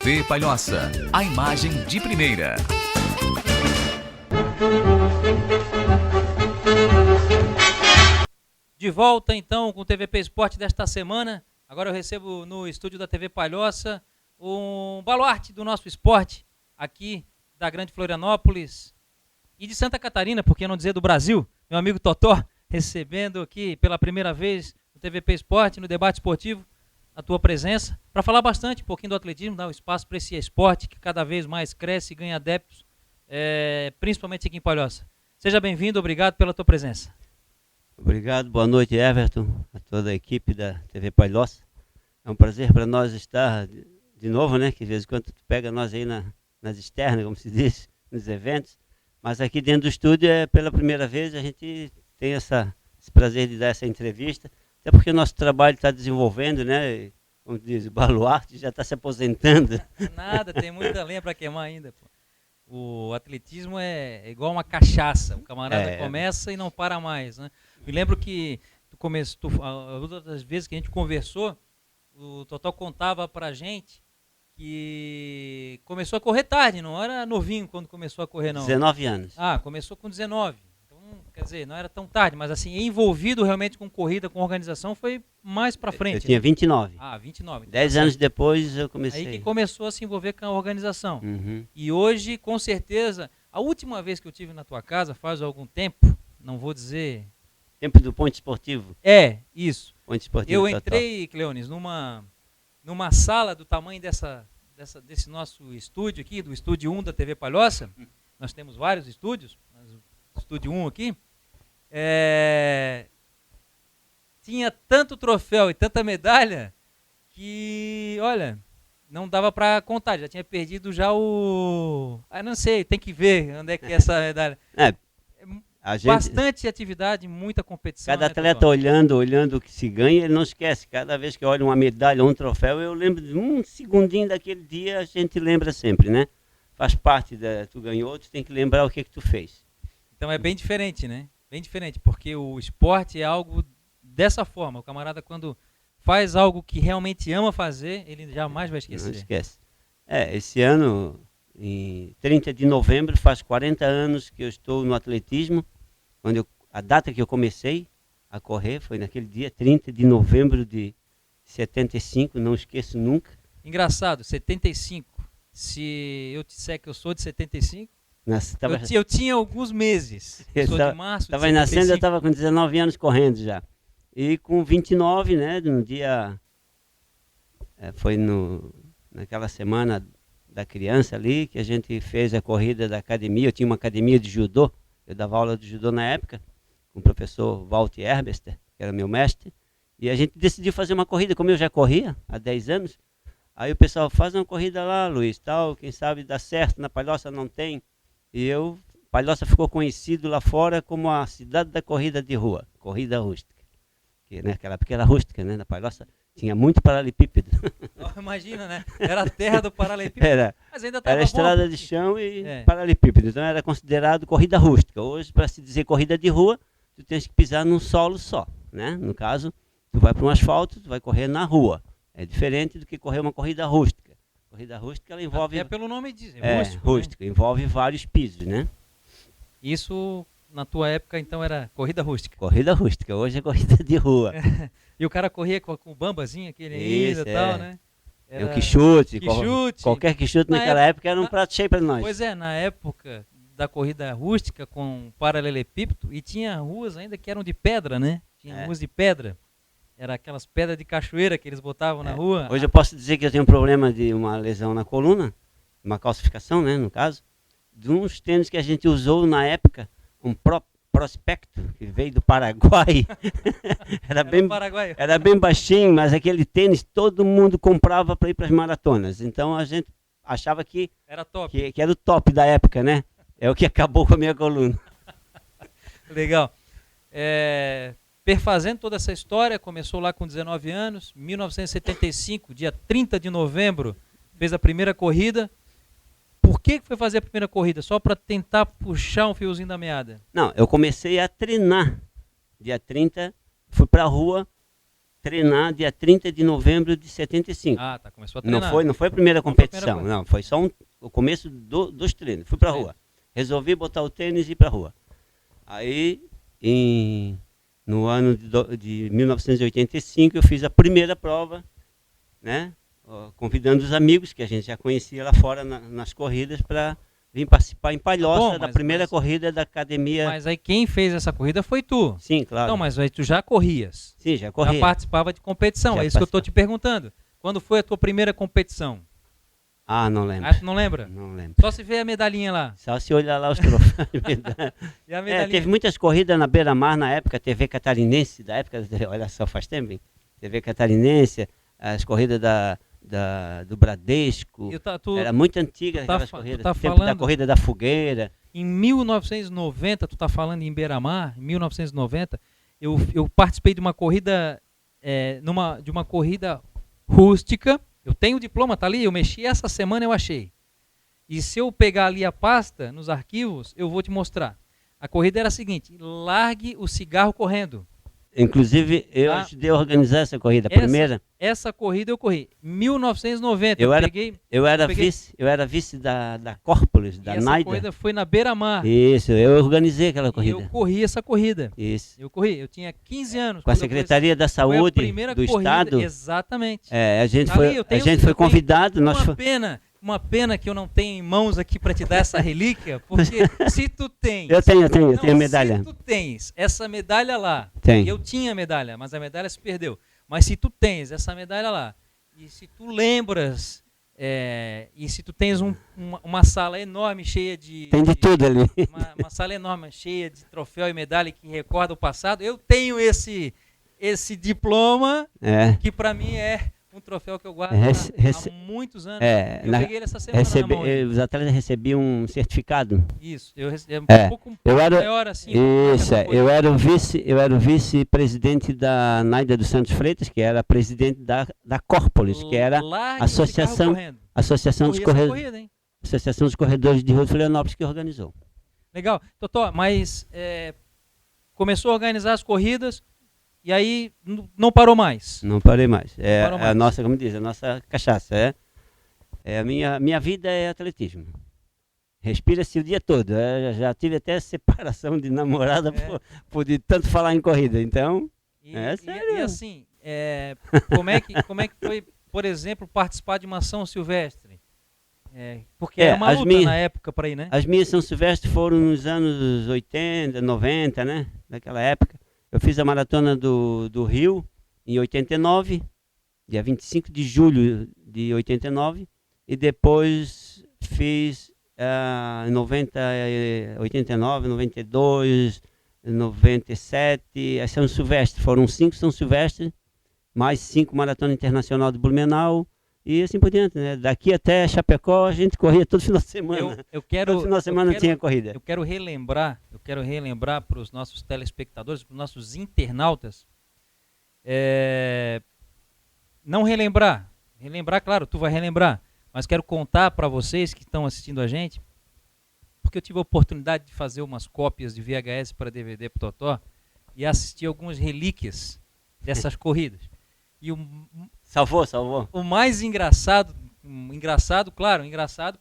TV Palhoça, a imagem de primeira. De volta então com o TVP Esporte desta semana. Agora eu recebo no estúdio da TV Palhoça um baluarte do nosso esporte aqui da Grande Florianópolis e de Santa Catarina, por que não dizer do Brasil, meu amigo Totó, recebendo aqui pela primeira vez no TVP Esporte, no debate esportivo, a tua presença, para falar bastante um pouquinho do atletismo, dar um espaço para esse esporte que cada vez mais cresce e ganha adeptos, principalmente aqui em Palhoça. Seja bem-vindo, obrigado pela tua presença. Obrigado, boa noite, Everton, a toda a equipe da TV Palhoça. É um prazer para nós estar de novo, né? Que de vez em quando tu pega nós aí nas externas, como se diz, nos eventos. Mas aqui dentro do estúdio, pela primeira vez, a gente tem esse prazer de dar essa entrevista. Até porque o nosso trabalho está desenvolvendo, né? Como diz, o baluarte já está se aposentando. Nada, tem muita lenha para queimar ainda, pô. O atletismo é igual uma cachaça, o camarada começa e não para mais, né? Me lembro que outras vezes que a gente conversou, o Totó contava pra gente que começou a correr tarde, não era novinho quando começou a correr, não. 19 anos. Ah, começou com 19. Então, quer dizer, não era tão tarde, mas assim, envolvido realmente com corrida, com organização, foi mais pra frente. Eu tinha 29. Ah, 29. 10 anos depois eu comecei. Aí que começou a se envolver com a organização. Uhum. E hoje, com certeza, a última vez que eu estive na tua casa, faz algum tempo, não vou dizer... Tempo do Ponte Esportivo. Isso. Ponte Esportivo Eu total. entrei, Cleones, numa sala do tamanho desse nosso estúdio aqui, do estúdio 1 da TV Palhoça. Nós temos vários estúdios, mas o estúdio 1 aqui. Tinha tanto troféu e tanta medalha que, olha, não dava para contar. Já tinha perdido já não sei, tem que ver onde é que é essa medalha. Bastante atividade, muita competição. Cada atleta olhando o que se ganha, ele não esquece. Cada vez que olha uma medalha ou um troféu, eu lembro de um segundinho daquele dia, a gente lembra sempre, né? Faz parte tu ganhou, tu tem que lembrar o que tu fez. Então é bem diferente, né? Bem diferente, porque o esporte é algo dessa forma. O camarada, quando faz algo que realmente ama fazer, ele jamais vai esquecer. Não esquece. Esse ano, em 30 de novembro, faz 40 anos que eu estou no atletismo. A data que eu comecei a correr foi naquele dia, 30 de novembro de 75, não esqueço nunca. Engraçado, 75. Se eu disser que eu sou de 75, eu tinha alguns meses. Eu sou de março de 75. Estava nascendo, eu estava com 19 anos correndo já. E com 29, né, no dia... foi naquela semana da criança ali, que a gente fez a corrida da academia. Eu tinha uma academia de judô. Eu dava aula de judô na época, com o professor Walter Herbester, que era meu mestre, e a gente decidiu fazer uma corrida, como eu já corria há 10 anos, aí o pessoal, faz uma corrida lá, Luiz, tal, quem sabe dá certo, na Palhoça não tem, e Palhoça ficou conhecido lá fora como a cidade da corrida de rua, corrida rústica, que naquela época era rústica, né, na Palhoça tinha muito paralelepípedo. Imagina, né? Era a terra do paralelepípedo. Mas ainda era estrada de chão e paralelepípedo. Então era considerado corrida rústica. Hoje, para se dizer corrida de rua, tu tens que pisar num solo só, né? No caso, tu vai para um asfalto, tu vai correr na rua. É diferente do que correr uma corrida rústica. Corrida rústica, ela envolve... pelo nome diz, rústica, né? Envolve vários pisos, né? Isso, na tua época, então, era corrida rústica? Corrida rústica. Hoje é corrida de rua. E o cara corria com o bambazinho, aquele ainda e tal, né? Era... O quichute. Qualquer quichute naquela época era um prato cheio para nós. Pois é, na época da corrida rústica com paralelepípedo, e tinha ruas ainda que eram de pedra, né? Tinha ruas de pedra. Era aquelas pedras de cachoeira que eles botavam na rua. Hoje eu posso dizer que eu tenho um problema de uma lesão na coluna, uma calcificação, né, no caso, de uns tênis que a gente usou na época, um Prospecto, que veio do Paraguai. Era bem baixinho, mas aquele tênis todo mundo comprava para ir para as maratonas. Então a gente achava que era top. Que era o top da época, né? É o que acabou com a minha coluna. Legal. Perfazendo toda essa história, começou lá com 19 anos, 1975, dia 30 de novembro, fez a primeira corrida. Por que foi fazer a primeira corrida? Só para tentar puxar um fiozinho da meada? Não, eu comecei a treinar. Dia 30, fui para a rua treinar dia 30 de novembro de 75. Ah, tá. Começou a treinar. Não foi a primeira Não foi a primeira competição, coisa. não. Foi só o começo dos treinos. Fui pra rua. Resolvi botar o tênis e ir pra rua. Aí, no ano de 1985, eu fiz a primeira prova, né? Convidando os amigos que a gente já conhecia lá fora nas corridas para vir participar em Palhoça da primeira corrida da academia. Mas aí quem fez essa corrida foi tu. Sim, claro. Então, mas aí tu já corrias. Sim, já corria. Já participava de competição. Já É isso que eu estou te perguntando. Quando foi a tua primeira competição? Ah, não lembro. Acho que não lembra? Não lembro. Só se vê a medalhinha lá. Só se olhar lá os troféus. E a medalhinha? Teve muitas corridas na beira-mar na época, TV Catarinense, da época, olha só, faz tempo, hein? TV Catarinense, as corridas do Bradesco. Era muito antiga aquelas corridas. Tempo da corrida da fogueira. Em 1990, tu tá falando em beira-mar, em 1990, eu participei de uma corrida, de uma corrida rústica. Eu tenho o diploma, tá ali, eu mexi essa semana, eu achei. E se eu pegar ali a pasta, nos arquivos, eu vou te mostrar. A corrida era a seguinte: largue o cigarro correndo. Inclusive, eu ajudei a organizar essa corrida, a primeira. Essa corrida eu corri. 1990, eu era vice da Corpolis, da Naida. Essa corrida foi na beira-mar. Isso, eu organizei aquela corrida. E eu corri essa corrida. Isso. Eu tinha 15 anos. Com a Secretaria da Saúde do Estado. Exatamente. A gente foi convidado. Uma pena que eu não tenho em mãos aqui para te dar essa relíquia, porque se tu tens... Eu tenho medalha. Se tu tens essa medalha lá, eu tinha a medalha, mas a medalha se perdeu. Mas se tu tens essa medalha lá, e se tu lembras, e se tu tens uma sala enorme cheia de... Tem de tudo ali. Uma sala enorme cheia de troféu e medalha que recorda o passado, eu tenho esse diploma, que para mim é... um troféu que eu guardo há muitos anos. Eu peguei ele essa semana na mão. Os atletas recebiam um certificado. Isso, um pouco maior assim. Isso, eu era o vice-presidente da Naida dos Santos Freitas, que era presidente da Corpolis, que era a Associação dos Corredores de Rio de Florianópolis, que organizou. Legal. Totó, mas começou a organizar as corridas. E aí não parou mais? Não parei mais. A nossa, como diz, a nossa cachaça. A minha vida é atletismo. Respira-se o dia todo. Já tive até separação de namorada por de tanto falar em corrida. Então, sério. E assim, como é que foi, por exemplo, participar de uma São Silvestre? Porque era uma luta na época para ir, né? As minhas São Silvestre foram nos anos 80, 90, né? Naquela época. Eu fiz a maratona do Rio em 89, dia 25 de julho de 89, e depois fiz em 89, 92, 97, a São Silvestre. Foram 5 São Silvestre, mais 5 Maratona Internacional de Blumenau, e assim por diante, né? Daqui até Chapecó a gente corria todo final de semana. Todo final de semana tinha corrida. Eu quero relembrar para os nossos telespectadores, para os nossos internautas, não relembrar, claro, tu vai relembrar, mas quero contar para vocês que estão assistindo a gente, porque eu tive a oportunidade de fazer umas cópias de VHS para DVD para o Totó e assistir algumas relíquias dessas corridas. E Salvou. O mais engraçado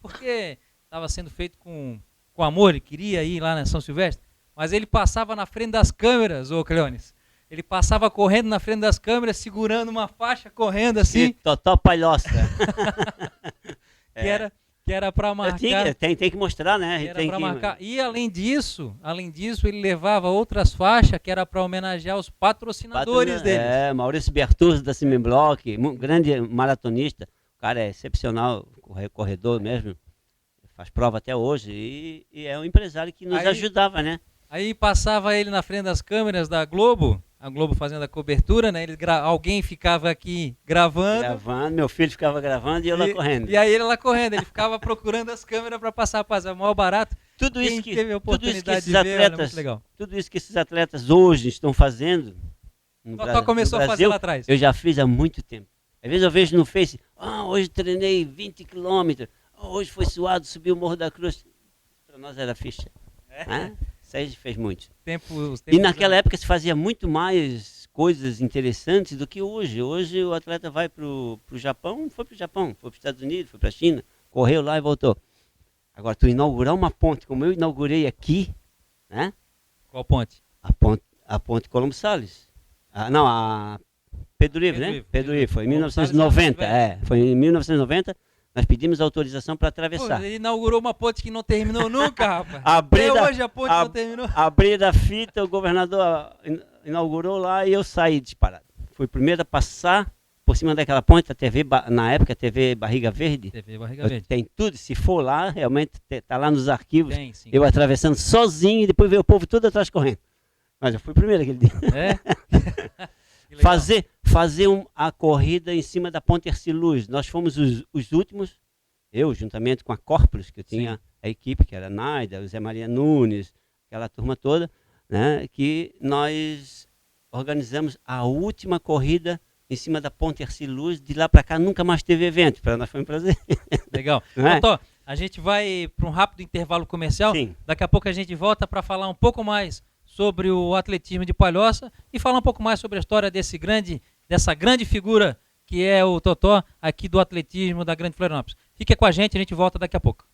porque estava sendo feito com amor, ele queria ir lá na São Silvestre, mas ele passava na frente das câmeras, ô Cleones. Ele passava correndo na frente das câmeras, segurando uma faixa, correndo assim. Totó Palhoça. Que era para marcar. Tem que mostrar, né? Marcar. E além disso, ele levava outras faixas que era para homenagear os patrocinadores deles. Maurício Bertuzzi da Simenblock, grande maratonista. O cara é excepcional, corredor mesmo. Faz prova até hoje e é um empresário que nos ajudava, né? Aí passava ele na frente das câmeras da Globo, a Globo fazendo a cobertura, né? Alguém ficava aqui gravando, meu filho ficava gravando e eu lá correndo. E aí ele lá correndo, ele ficava procurando as câmeras para passar o maior barato. Tudo isso que esses atletas hoje estão fazendo no Brasil, começou a fazer lá atrás. Eu já fiz há muito tempo. Às vezes eu vejo no Face, hoje treinei 20 quilômetros, hoje foi suado, subi o Morro da Cruz. Para nós era ficha. Isso aí fez muito. E naquela época se fazia muito mais coisas interessantes do que hoje. Hoje o atleta vai para o Japão, foi para o Japão, foi para os Estados Unidos, foi para a China, correu lá e voltou. Agora, tu inaugurar uma ponte, como eu inaugurei aqui, né? Qual ponte? A ponte Colombo Salles. A Pedro Ivo, né? Pedro Ivo, foi em Colombo 1990. Salles, Foi em 1990, nós pedimos autorização para atravessar. Pô, ele inaugurou uma ponte que não terminou nunca, rapaz. Abrir Até da- hoje a ponte não terminou. Abrir a fita, o governador inaugurou lá e eu saí disparado. Fui o primeiro a passar por cima daquela ponte, na época a TV Barriga Verde. TV Barriga Verde. Tem tudo, se for lá, realmente está lá nos arquivos. Tem, sim. Eu atravessando sozinho e depois veio o povo todo atrás correndo. Mas eu fui o primeiro aquele dia. É? Que legal. Fazer a corrida em cima da Ponte Erciluz. Nós fomos os últimos, eu juntamente com a Corpus, que eu tinha Sim. a equipe, que era a Naida, o Zé Maria Nunes, aquela turma toda, né, que nós organizamos a última corrida em cima da Ponte Erciluz. De lá para cá nunca mais teve evento, para nós foi um prazer. Legal. Não é? Totó, a gente vai para um rápido intervalo comercial. Sim. Daqui a pouco a gente volta para falar um pouco mais sobre o atletismo de Palhoça e falar um pouco mais sobre a história dessa grande figura que é o Totó aqui do atletismo da Grande Florianópolis. Fique com a gente volta daqui a pouco.